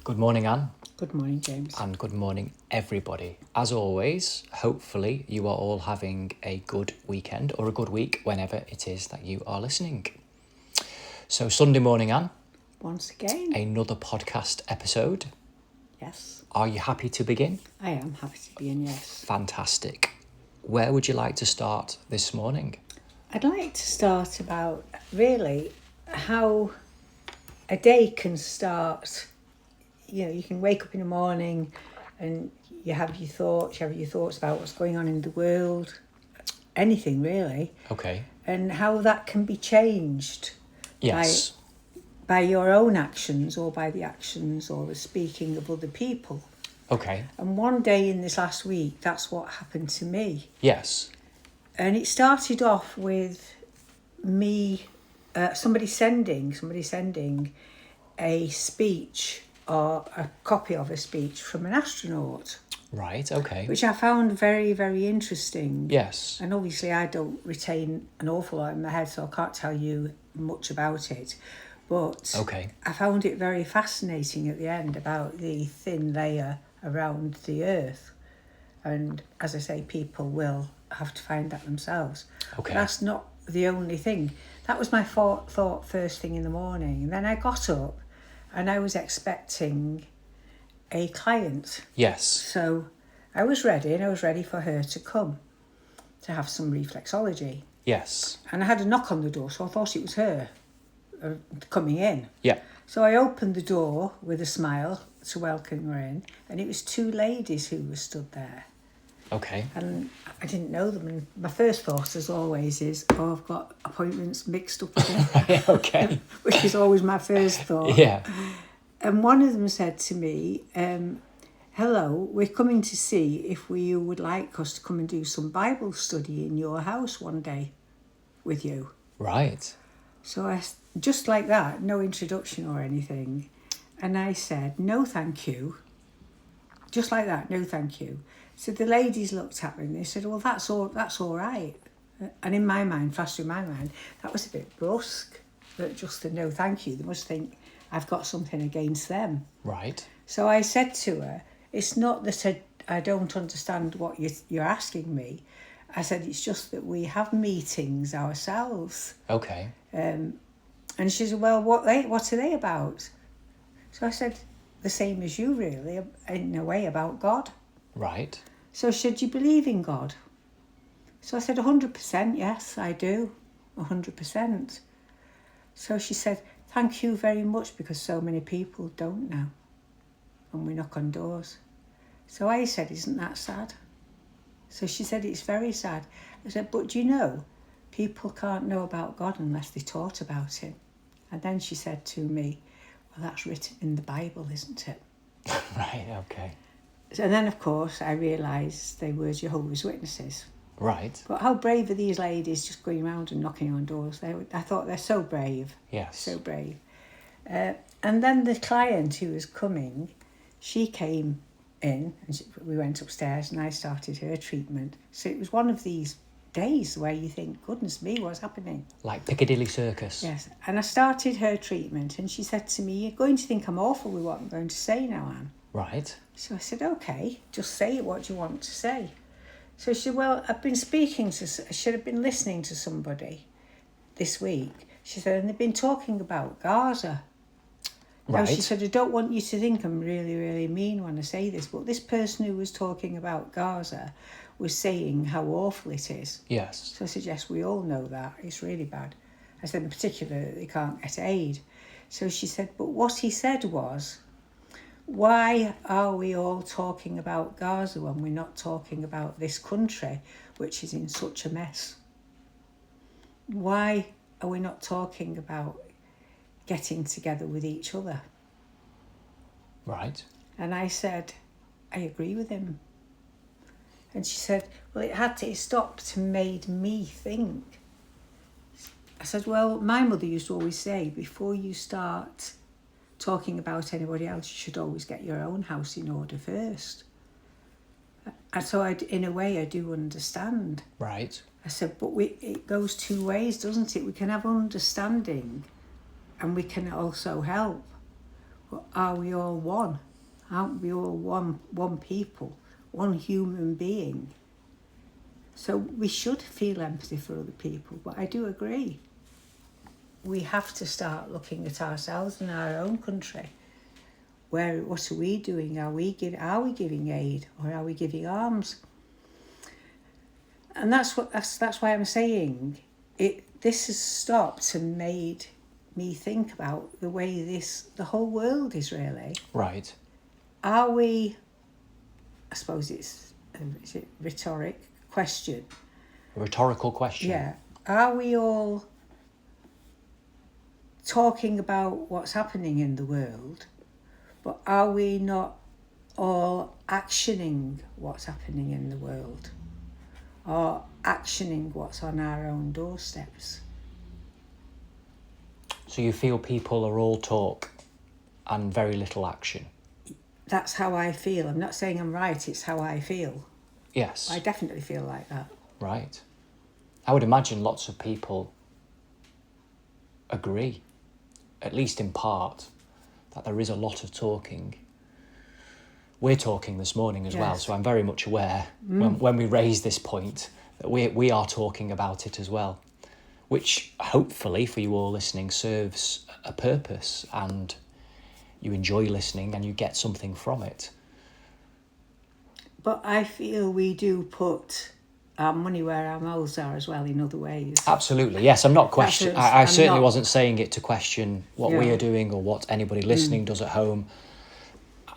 Good morning, Anne. Good morning, James. And good morning, everybody. As always, hopefully you are all having a good weekend or a good week whenever it is that you are listening. So Sunday morning, Anne. Once again. Another podcast episode. Yes. Are you happy to begin? I am happy to be in, yes. Fantastic. Where would you like to start this morning? I'd like to start about really how a day can start. You know, you can wake up in the morning and you have your thoughts about what's going on in the world, anything really. Okay. And how that can be changed. Yes. By your own actions or by the actions or the speaking of other people. Okay. And one day in this last week, that's what happened to me. Yes. And it started off with me, somebody sending a speech or a copy of a speech from an astronaut. Right, okay. Which I found very, very interesting. Yes. And obviously I don't retain an awful lot in my head, so I can't tell you much about it. But okay. I found it very fascinating at the end about the thin layer around the Earth. And as I say, people will have to find that themselves. Okay. But that's not the only thing. That was my thought first thing in the morning. And then I got up and I was expecting a client. Yes. So I was ready, and I was ready for her to come to have some reflexology. Yes. And I had a knock on the door, so I thought it was her coming in. Yeah. So I opened the door with a smile to welcome her in, and it was two ladies who were stood there. Okay. And I didn't know them, and my first thought, as always, is, I've got appointments mixed up again. Okay. Which is always my first thought. Yeah. And one of them said to me, hello, we're coming to see if you would like us to come and do some Bible study in your house one day with you. Right. So I, just like that, no introduction or anything. And I said, no, thank you. Just like that, no, thank you. So the ladies looked at me and they said, well, that's all right. And in my mind, flash through my mind, that was a bit brusque. That just a no, thank you. They must think I've got something against them. Right. So I said to her, it's not that I don't understand what you're asking me. I said, it's just that we have meetings ourselves. Okay. And she said, well, what are they about? So I said, the same as you, really, in a way, about God. Right. So should you believe in God? So I said, 100%, yes, I do, 100%. So she said, thank you very much, because so many people don't now. And we knock on doors. So I said, isn't that sad? So she said, it's very sad. I said, but do you know, people can't know about God unless they're taught about him. And then she said to me, well, that's written in the Bible, isn't it? Right, okay. And then, of course, I realised they were Jehovah's Witnesses. Right. But how brave are these ladies just going around and knocking on doors? I thought they're so brave. Yes. So brave. And then the client who was coming, she came in and we went upstairs and I started her treatment. So it was one of these days where you think, goodness me, what's happening? Like Piccadilly Circus. Yes. And I started her treatment and she said to me, you're going to think I'm awful with what I'm going to say now, Anne. Right. So I said, okay, just say what you want to say. So she said, well, I should have been listening to somebody this week. She said, and they've been talking about Gaza. Right. Now, she said, I don't want you to think I'm really, really mean when I say this, but this person who was talking about Gaza was saying how awful it is. Yes. So I said, yes, we all know that. It's really bad. I said, in particular, that they can't get aid. So she said, but what he said was, why are we all talking about Gaza when we're not talking about this country, which is in such a mess? Why are we not talking about getting together with each other? Right. And I said, I agree with him. And she said, well, it stopped and made me think. I said, well, my mother used to always say, before you start talking about anybody else, you should always get your own house in order first. And so in a way, I do understand. Right. I said, but it goes two ways, doesn't it? We can have understanding and we can also help. But are we all one? Aren't we all one people, one human being? So we should feel empathy for other people, but I do agree. We have to start looking at ourselves in our own country. What are we doing? Are we giving aid, or are we giving arms? And that's why I'm saying this has stopped and made me think about the way the whole world is really. Right. Are we, I suppose is it rhetoric question? A rhetorical question. Yeah. Are we all talking about what's happening in the world, but are we not all actioning what's happening in the world? Or actioning what's on our own doorsteps? So you feel people are all talk and very little action? That's how I feel. I'm not saying I'm right, it's how I feel. Yes. I definitely feel like that. Right. I would imagine lots of people agree, at least in part, that there is a lot of talking. We're talking this morning as well, so I'm very much aware when we raise this point that we are talking about it as well, which hopefully for you all listening serves a purpose and you enjoy listening and you get something from it. But I feel we do put our money where our mouths are as well in other ways. Absolutely, yes. I'm not questioning. I certainly wasn't saying it to question what we are doing or what anybody listening does at home.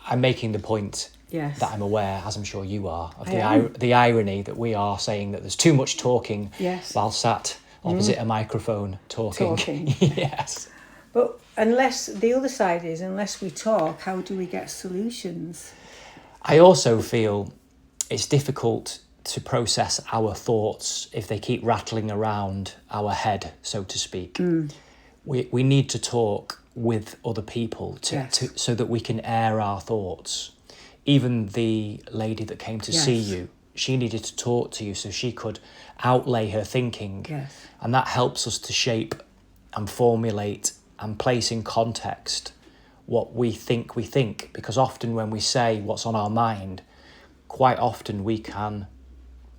I'm making the point that I'm aware, as I'm sure you are, of the irony that we are saying that there's too much talking while sat opposite a microphone talking. Yes. But unless we talk, how do we get solutions? I also feel it's difficult to process our thoughts if they keep rattling around our head, so to speak. We need to talk with other people so that we can air our thoughts. Even the lady that came to see you, she needed to talk to you so she could outlay her thinking. And that helps us to shape and formulate and place in context what we think, because often when we say what's on our mind, quite often we can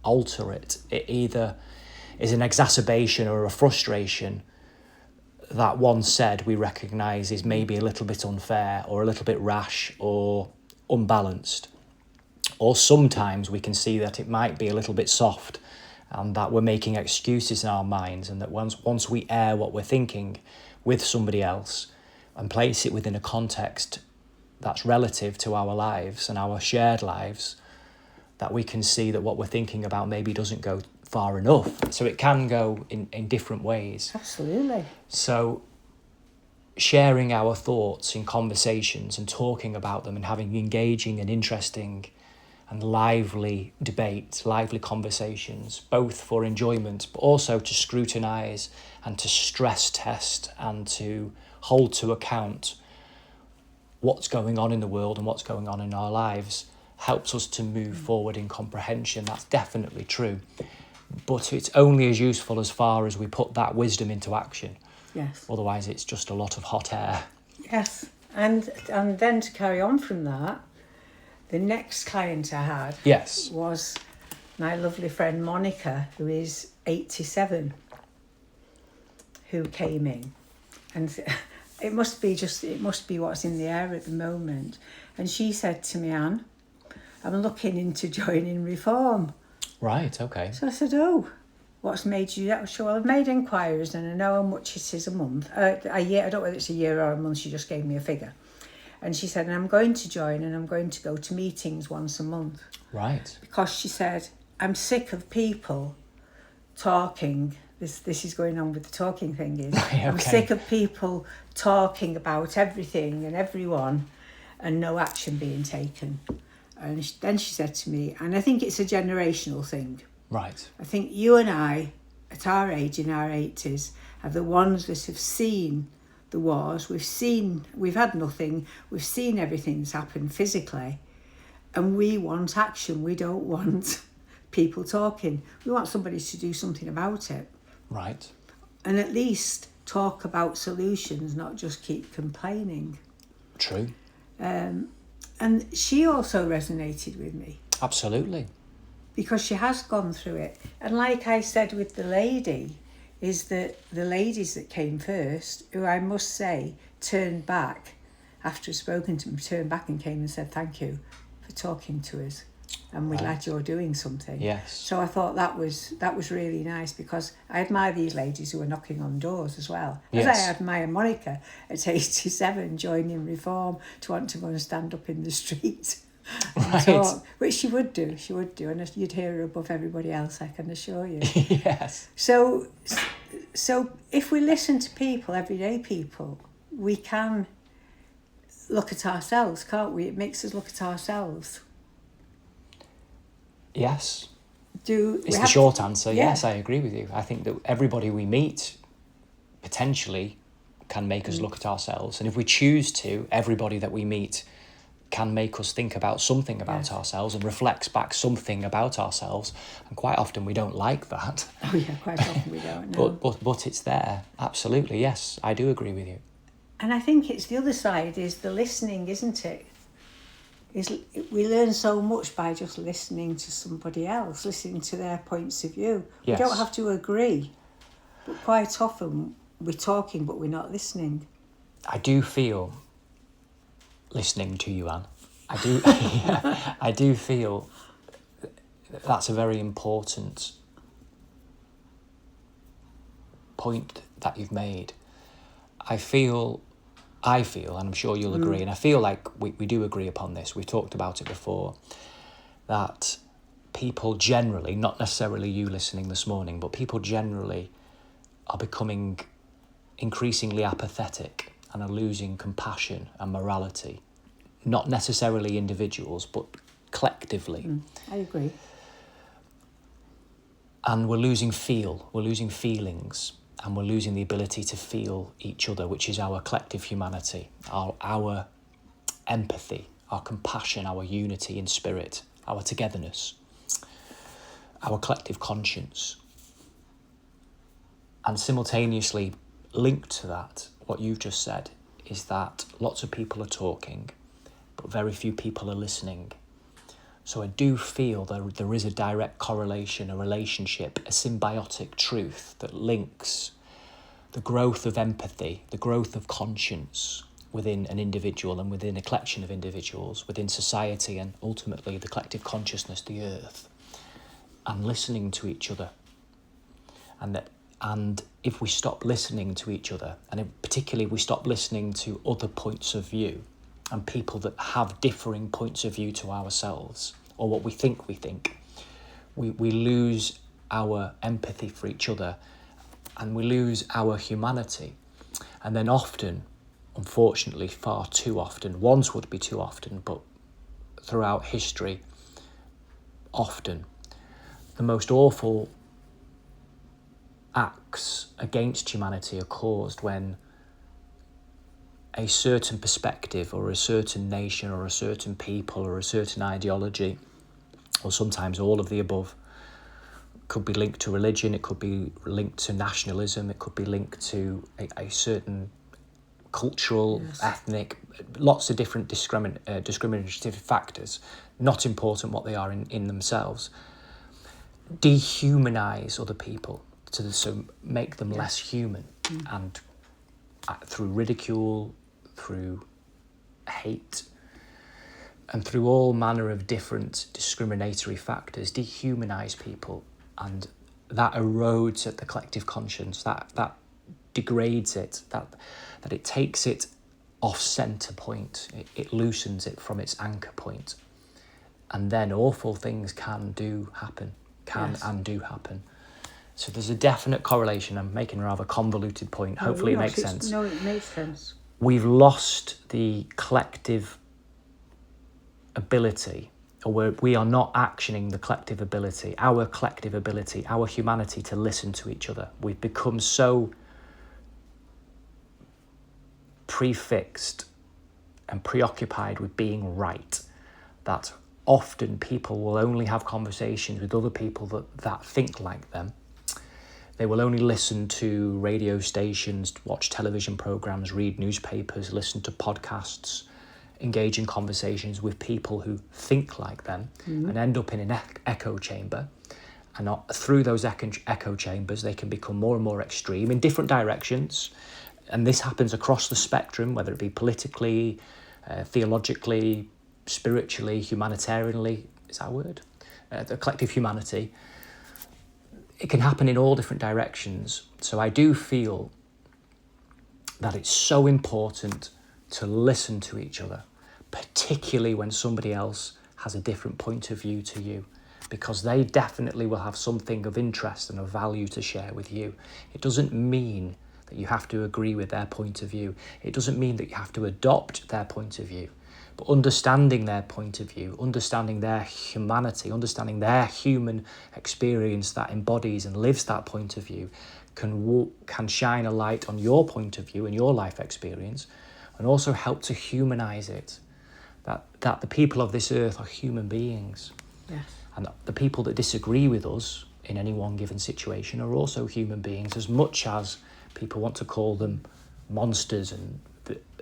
alter it. It either is an exacerbation or a frustration that one said we recognise is maybe a little bit unfair or a little bit rash or unbalanced. Or sometimes we can see that it might be a little bit soft and that we're making excuses in our minds, and that once we air what we're thinking with somebody else and place it within a context that's relative to our lives and our shared lives, that we can see that what we're thinking about maybe doesn't go far enough. So it can go in different ways. Absolutely. So sharing our thoughts in conversations and talking about them and having engaging and interesting and lively debates, lively conversations, both for enjoyment, but also to scrutinise and to stress test and to hold to account what's going on in the world and what's going on in our lives, helps us to move forward in comprehension. That's definitely true. But it's only as useful as far as we put that wisdom into action. Yes. Otherwise, it's just a lot of hot air. Yes. And then to carry on from that, the next client I had was my lovely friend Monica, who is 87, who came in. And it must be what's in the air at the moment. And she said to me, Anne, I'm looking into joining Reform. Right, okay. So I said, oh, what's made you that? Well, I've made inquiries and I know how much it is a month. A year, I don't know whether it's a year or a month, she just gave me a figure. And she said, and I'm going to join and I'm going to go to meetings once a month. Right. Because she said, I'm sick of people talking. This is going on with the talking thing is. Okay. I'm sick of people talking about everything and everyone and no action being taken. And then she said to me, and I think it's a generational thing. Right. I think you and I, at our age, in our 80s, are the ones that have seen the wars. We've had nothing. We've seen everything that's happened physically. And we want action. We don't want people talking. We want somebody to do something about it. Right. And at least talk about solutions, not just keep complaining. True. And she also resonated with me Absolutely. because she has gone through it. And like I said with the lady, is that the ladies that came first, who I must say turned back after I'd spoken to them, turned back and came and said thank you for talking to us, and we're glad you're doing something. Yes. So I thought that was really nice, because I admire these ladies who are knocking on doors as well. As Yes. I admire Monica at 87 joining Reform to want to go and stand up in the street and Right. talk, which she would do, and you'd hear her above everybody else, I can assure you. Yes. So if we listen to people, everyday people, we can look at ourselves, can't we? It makes us look at ourselves. Yes. It's It's the short answer. Yeah. Yes, I agree with you. I think that everybody we meet potentially can make us look at ourselves. And if we choose to, everybody that we meet can make us think about something about ourselves and reflects back something about ourselves. And quite often we don't like that. Oh yeah, quite often we don't know. But it's there. Absolutely. Yes, I do agree with you. And I think it's the other side is the listening, isn't it? We learn so much by just listening to somebody else, listening to their points of view. Yes. We don't have to agree, but quite often we're talking but we're not listening. I do feel, listening to you, Anne, I do feel that's a very important point that you've made. I feel, and I'm sure you'll agree, and I feel like we do agree upon this, we've talked about it before, that people generally, not necessarily you listening this morning, but people generally are becoming increasingly apathetic and are losing compassion and morality. Not necessarily individuals, but collectively. I agree. And we're losing feelings, and we're losing the ability to feel each other, which is our collective humanity, our empathy, our compassion, our unity in spirit, our togetherness, our collective conscience. And simultaneously linked to that, what you've just said, is that lots of people are talking, but very few people are listening. So I do feel there is a direct correlation, a relationship, a symbiotic truth that links the growth of empathy, the growth of conscience within an individual and within a collection of individuals, within society and ultimately the collective consciousness, the earth, and listening to each other. And if we stop listening to each other, and particularly we stop listening to other points of view, and people that have differing points of view to ourselves, or what we think, we lose our empathy for each other, and we lose our humanity. And then often, unfortunately, far too often, once would be too often, but throughout history, often, the most awful acts against humanity are caused when a certain perspective or a certain nation or a certain people or a certain ideology, or sometimes all of the above, could be linked to religion, it could be linked to nationalism, it could be linked to a certain cultural, ethnic, lots of different discriminative factors, not important what they are in themselves, dehumanise other people, so make them less human, and through ridicule, through hate, and through all manner of different discriminatory factors, dehumanise people, and that erodes at the collective conscience, that degrades it, that it takes it off centre point, it loosens it from its anchor point, and then awful things can happen. So there's a definite correlation. I'm making a rather convoluted point. Hopefully it makes sense. No, it makes sense. We've lost the collective ability, or we are not actioning the collective ability, our humanity to listen to each other. We've become so prefixed and preoccupied with being right that often people will only have conversations with other people that think like them. They will only listen to radio stations, watch television programs, read newspapers, listen to podcasts, engage in conversations with people who think like them and end up in an echo chamber. And through those echo chambers, they can become more and more extreme in different directions. And this happens across the spectrum, whether it be politically, theologically, spiritually, humanitarianly. Is that a word? The collective humanity. It can happen in all different directions. So I do feel that it's so important to listen to each other, particularly when somebody else has a different point of view to you, because they definitely will have something of interest and of value to share with you. It doesn't mean that you have to agree with their point of view. It doesn't mean that you have to adopt their point of view. But understanding their point of view, understanding their humanity, understanding their human experience that embodies and lives that point of view can shine a light on your point of view and your life experience, and also help to humanize it. That the people of this earth are human beings. Yes. And the people that disagree with us in any one given situation are also human beings, as much as people want to call them monsters and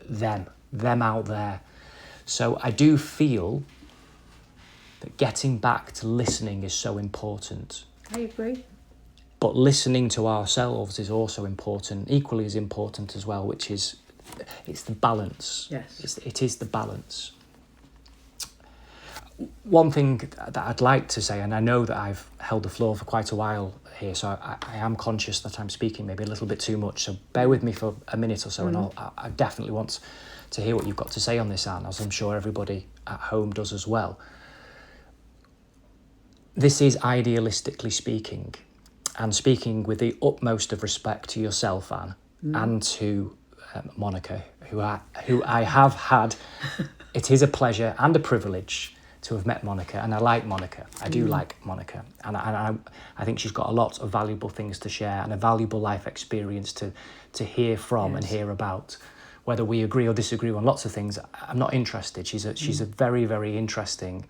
them out there. So I do feel that getting back to listening is so important. I agree. But listening to ourselves is also important, equally as important as well, which is, it's the balance. Yes. It is the balance. One thing that I'd like to say, and I know that I've held the floor for quite a while here, so I am conscious that I'm speaking maybe a little bit too much, so bear with me for a minute or so, and I definitely want to hear what you've got to say on this, Anne, as I'm sure everybody at home does as well. This is idealistically speaking, and speaking with the utmost of respect to yourself, Anne, and to Monica, who I have had. It is a pleasure and a privilege to have met Monica, and I like Monica. I do like Monica, and I think she's got a lot of valuable things to share and a valuable life experience to hear from and hear about. Whether we agree or disagree on lots of things, I'm not interested. She's a very, very interesting,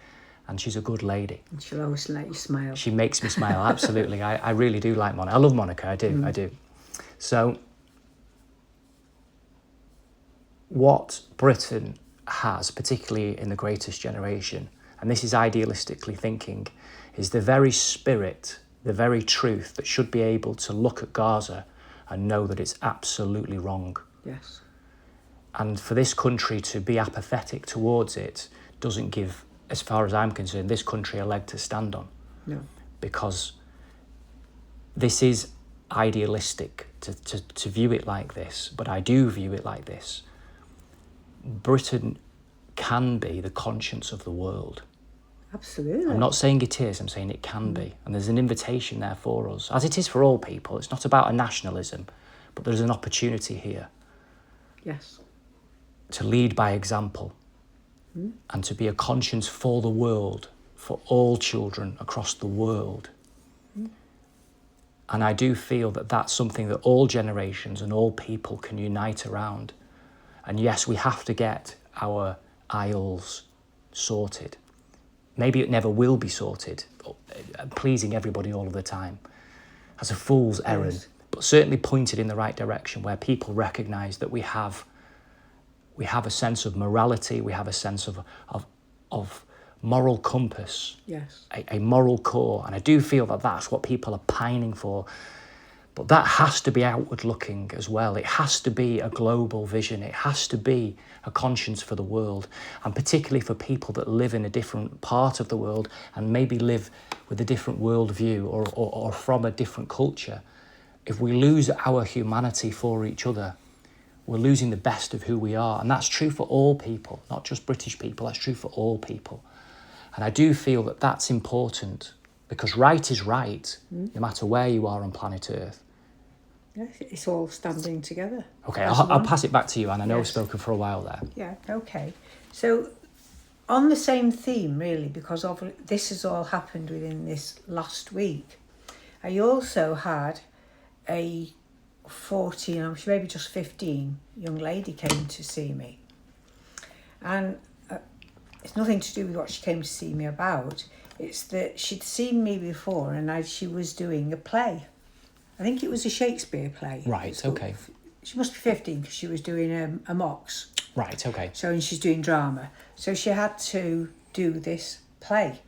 and she's a good lady. And she'll always let you smile. She makes me smile, absolutely. I really do like Monica. I love Monica, I do. So, what Britain has, particularly in the greatest generation, and this is idealistically thinking, is the very spirit, the very truth that should be able to look at Gaza and know that it's absolutely wrong. Yes. And for this country to be apathetic towards it doesn't give, as far as I'm concerned, this country a leg to stand on. No. Because this is idealistic to view it like this, but I do view it like this. Britain can be the conscience of the world. Absolutely. I'm not saying it is, I'm saying it can be. And there's an invitation there for us, as it is for all people. It's not about a nationalism, but there's an opportunity here. Yes. To lead by example and to be a conscience for the world, for all children across the world. And I do feel that that's something that all generations and all people can unite around. And yes, we have to get our aisles sorted. Maybe it never will be sorted, pleasing everybody all of the time. As a fool's errand, Yes. but certainly pointed in the right direction, where people recognise that we have a sense of morality, we have a sense of moral compass, Yes. a moral core, and I do feel that that's what people are pining for. But that has to be outward looking as well. It has to be a global vision. It has to be a conscience for the world, and particularly for people that live in a different part of the world and maybe live with a different worldview or from a different culture. If we lose our humanity for each other, we're losing the best of who we are. And that's true for all people, not just British people. That's true for all people. And I do feel that that's important, because right is right, no matter where you are on planet Earth. Yes, it's all standing together. Okay, as I'll one. pass it back to you, and I know I've Yes. spoken for a while there. Yeah, okay. So, on the same theme, really, because this has all happened within this last week, I also had a 14, I'm sure maybe just 15, young lady came to see me. And it's nothing to do with what she came to see me about. It's that she'd seen me before, and she was doing a play. I think it was a Shakespeare play. Right, okay. She must be 15 because she was doing a Mox. Right, okay. So, and she's doing drama. So she had to do this play.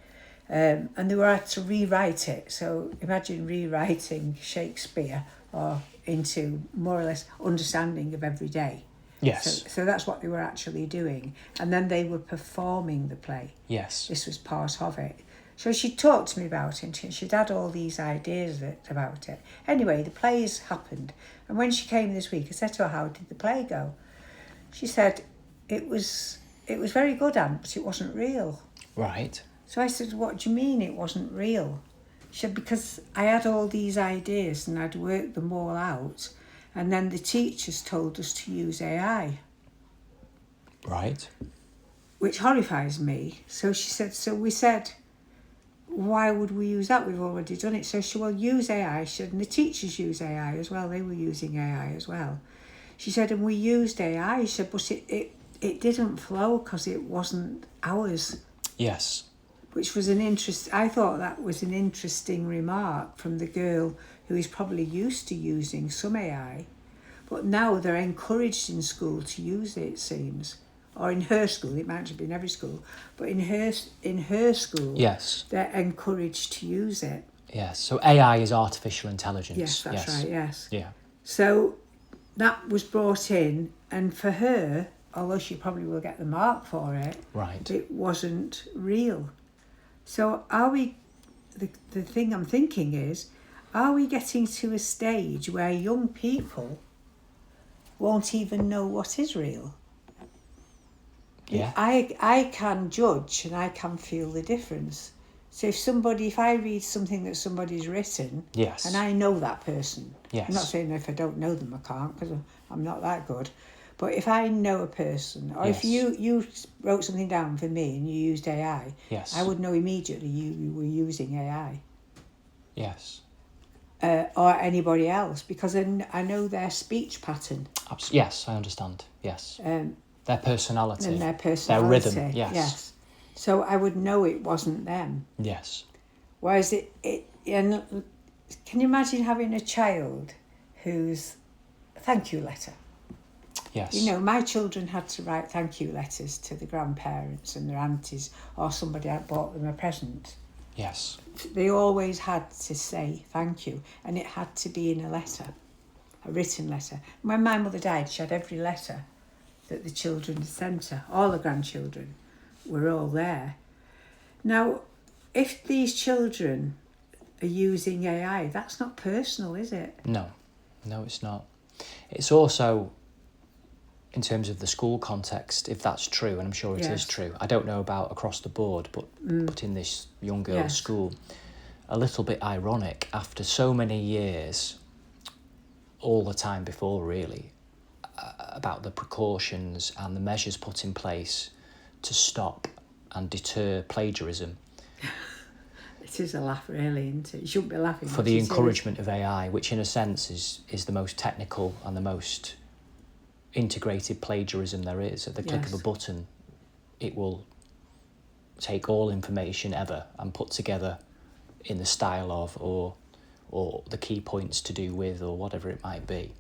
And they were had to rewrite it. So imagine rewriting Shakespeare or into more or less understanding of every day. Yes. So that's what they were actually doing. And then they were performing the play. Yes. This was part of it. So she talked to me about it, and she'd had all these ideas about it. Anyway, the plays happened. And when she came this week, I said to her, how did the play go? She said, it was very good, Anne, but it wasn't real. Right. So I said, what do you mean it wasn't real? She said, because I had all these ideas and I'd worked them all out, and then the teachers told us to use AI. Right. Which horrifies me. So she said, so we said, why would we use that? We've already done it. So she will use AI. She said, and the teachers use AI as well. They were using AI as well. She said, and we used AI. She said, but it didn't flow because it wasn't ours. Yes. Which was I thought that was an interesting remark from the girl who is probably used to using some AI, but now they're encouraged in school to use it seems. Or in her school, it might have been every school, but in her school, yes, they're encouraged to use it. Yes, so AI is artificial intelligence. Yes, that's right, yes. Yeah. So that was brought in, and for her, although she probably will get the mark for it, right, it wasn't real. So are we, the thing I'm thinking is, are we getting to a stage where young people won't even know what is real? Yeah. I can judge and I can feel the difference. So if I read something that somebody's written, yes, and I know that person, yes, I'm not saying if I don't know them I can't, because I'm not that good, but if I know a person, or yes, if you wrote something down for me and you used AI, yes, I would know immediately you were using AI. Yes. Or anybody else, because I know their speech pattern. Yes, I understand. Yes. Their personality. And their Their personality. rhythm. Yes. So I would know it wasn't them. Yes. Whereas and can you imagine having a child whose thank you letter? Yes. You know, my children had to write thank you letters to the grandparents and their aunties, or somebody had bought them a present. Yes. They always had to say thank you, and it had to be in a letter, a written letter. When my mother died, she had every letter that the children sent her, all the grandchildren were all there. Now, if these children are using AI, that's not personal, is it? No, it's not. It's also, in terms of the school context, if that's true, and I'm sure it is true, I don't know about across the board, but in this young girl's school, a little bit ironic after so many years, all the time before really, about the precautions and the measures put in place to stop and deter plagiarism. It is a laugh, really, isn't it? You shouldn't be laughing. For the encouragement of AI, which in a sense is the most technical and the most integrated plagiarism there is. At the click of a button, it will take all information ever and put together in the style of or the key points to do with or whatever it might be.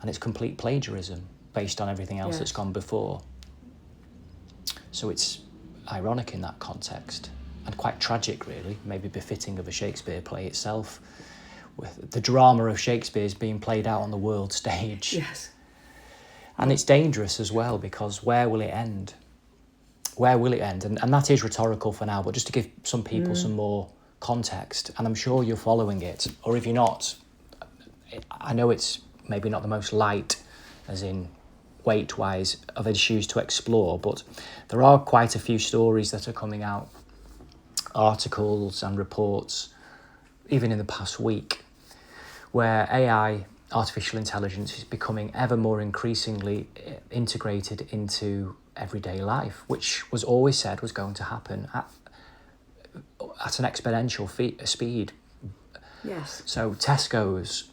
And it's complete plagiarism based on everything else that's gone before. So it's ironic in that context and quite tragic, really, maybe befitting of a Shakespeare play itself, with the drama of Shakespeare's being played out on the world stage. Yes. And it's dangerous as well, because where will it end? Where will it end? And that is rhetorical for now, but just to give some people some more context, and I'm sure you're following it, or if you're not, I know it's maybe not the most light, as in weight-wise, of issues to explore, but there are quite a few stories that are coming out, articles and reports, even in the past week, where AI, artificial intelligence, is becoming ever more increasingly integrated into everyday life, which was always said was going to happen at an exponential speed. Yes. So Tesco's,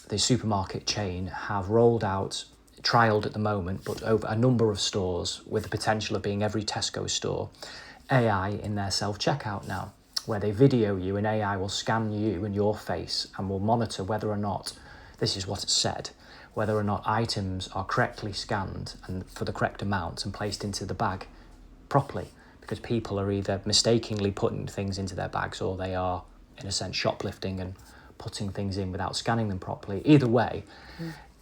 the supermarket chain, have trialled at the moment, but over a number of stores, with the potential of being every Tesco store, AI in their self-checkout now, where they video you and AI will scan you and your face and will monitor whether or not, this is what it's said, whether or not items are correctly scanned and for the correct amount and placed into the bag properly, because people are either mistakenly putting things into their bags or they are, in a sense, shoplifting and putting things in without scanning them properly. Either way,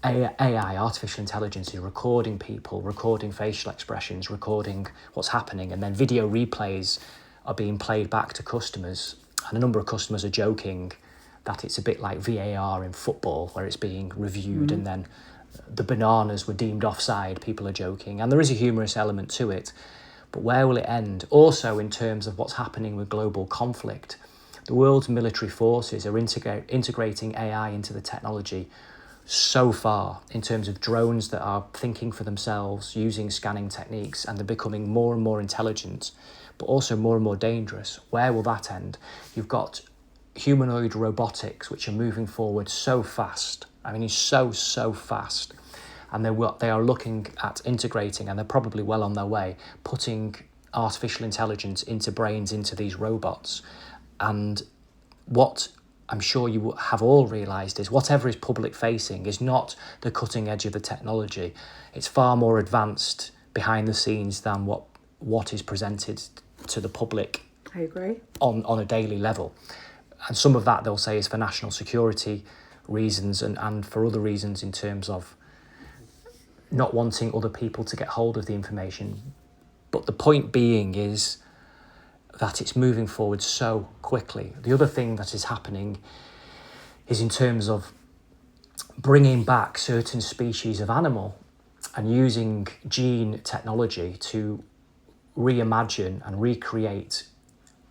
AI, artificial intelligence, is recording people, recording facial expressions, recording what's happening, and then video replays are being played back to customers. And a number of customers are joking that it's a bit like VAR in football, where it's being reviewed and then the bananas were deemed offside. People are joking, and there is a humorous element to it. But where will it end? Also, in terms of what's happening with global conflict, the world's military forces are integrating AI into the technology so far, in terms of drones that are thinking for themselves, using scanning techniques, and they're becoming more and more intelligent, but also more and more dangerous. Where will that end? You've got humanoid robotics, which are moving forward so fast. I mean, it's so fast. And they are looking at integrating, and they're probably well on their way, putting artificial intelligence into brains, into these robots. And what I'm sure you have all realised is whatever is public facing is not the cutting edge of the technology. It's far more advanced behind the scenes than what is presented to the public. I agree. On a daily level. And some of that they'll say is for national security reasons and for other reasons in terms of not wanting other people to get hold of the information. But the point being is that it's moving forward so quickly. The other thing that is happening is in terms of bringing back certain species of animal and using gene technology to reimagine and recreate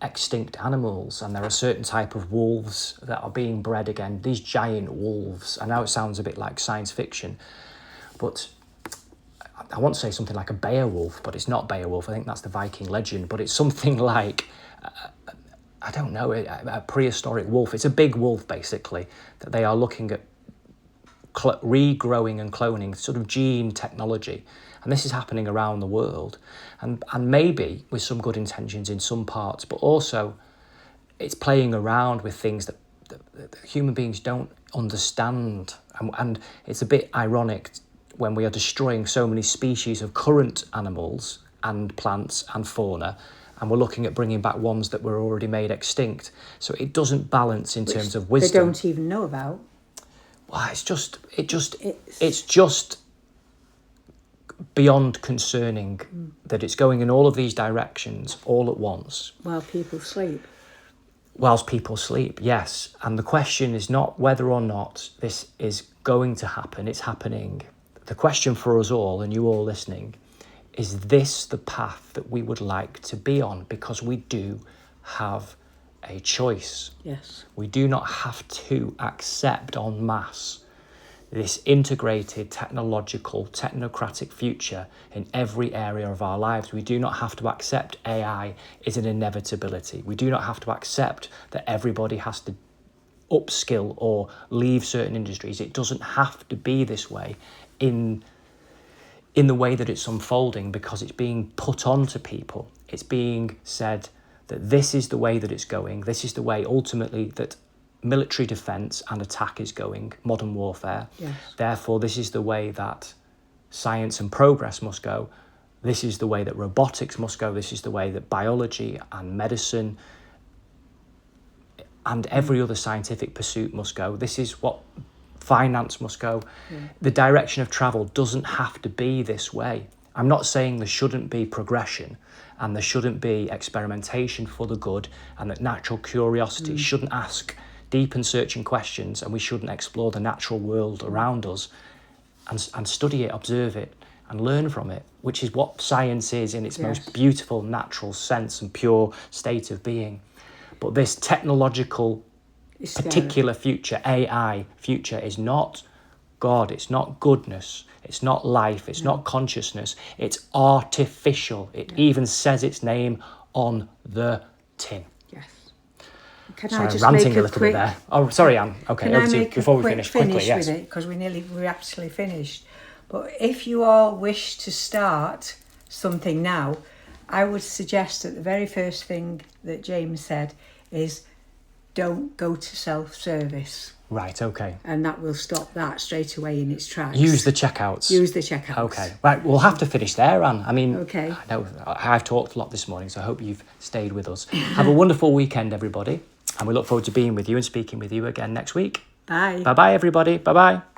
extinct animals. And there are certain type of wolves that are being bred again, these giant wolves. I know it sounds a bit like science fiction, but I want to say something like a Beowulf, but it's not Beowulf. I think that's the Viking legend, but it's something like, I don't know, a prehistoric wolf. It's a big wolf, basically, that they are looking at regrowing and cloning, sort of gene technology. And this is happening around the world. And maybe with some good intentions in some parts, but also it's playing around with things that human beings don't understand. And it's a bit ironic when we are destroying so many species of current animals and plants and fauna, and we're looking at bringing back ones that were already made extinct. So it doesn't balance in terms of wisdom. They don't even know about. Well, it's just beyond concerning that it's going in all of these directions all at once. While people sleep. Whilst people sleep, yes. And the question is not whether or not this is going to happen, it's happening. The question for us all, and you all listening, is this the path that we would like to be on? Because we do have a choice. Yes. We do not have to accept en masse this integrated, technological, technocratic future in every area of our lives. We do not have to accept AI is an inevitability. We do not have to accept that everybody has to upskill or leave certain industries. It doesn't have to be this way in the way that it's unfolding, because it's being put on to people. It's being said that this is the way that it's going. This is the way ultimately that military defence and attack is going, modern warfare. Yes. Therefore, this is the way that science and progress must go. This is the way that robotics must go. This is the way that biology and medicine and every other scientific pursuit must go. This is what finance must go. Yeah. The direction of travel doesn't have to be this way. I'm not saying there shouldn't be progression and there shouldn't be experimentation for the good, and that natural curiosity shouldn't ask deep and searching questions, and we shouldn't explore the natural world around us and study it, observe it and learn from it, which is what science is in its most beautiful natural sense and pure state of being. But this technological particular future, AI future, is not God, it's not goodness, it's not life, it's not consciousness, it's artificial. It even says its name on the tin. Yes. Sorry, I'm ranting a little bit there. Oh, sorry, Anne. Okay, over to you before we finish quickly. Yes. With it, because we're absolutely finished. But if you all wish to start something now, I would suggest that the very first thing that James said is don't go to self-service. Right, okay. And that will stop that straight away in its tracks. Use the checkouts. Use the checkouts. Okay, right, we'll have to finish there, Anne. I mean, Okay. I know I've talked a lot this morning, so I hope you've stayed with us. Have a wonderful weekend, everybody, and we look forward to being with you and speaking with you again next week. Bye. Bye-bye, everybody. Bye-bye.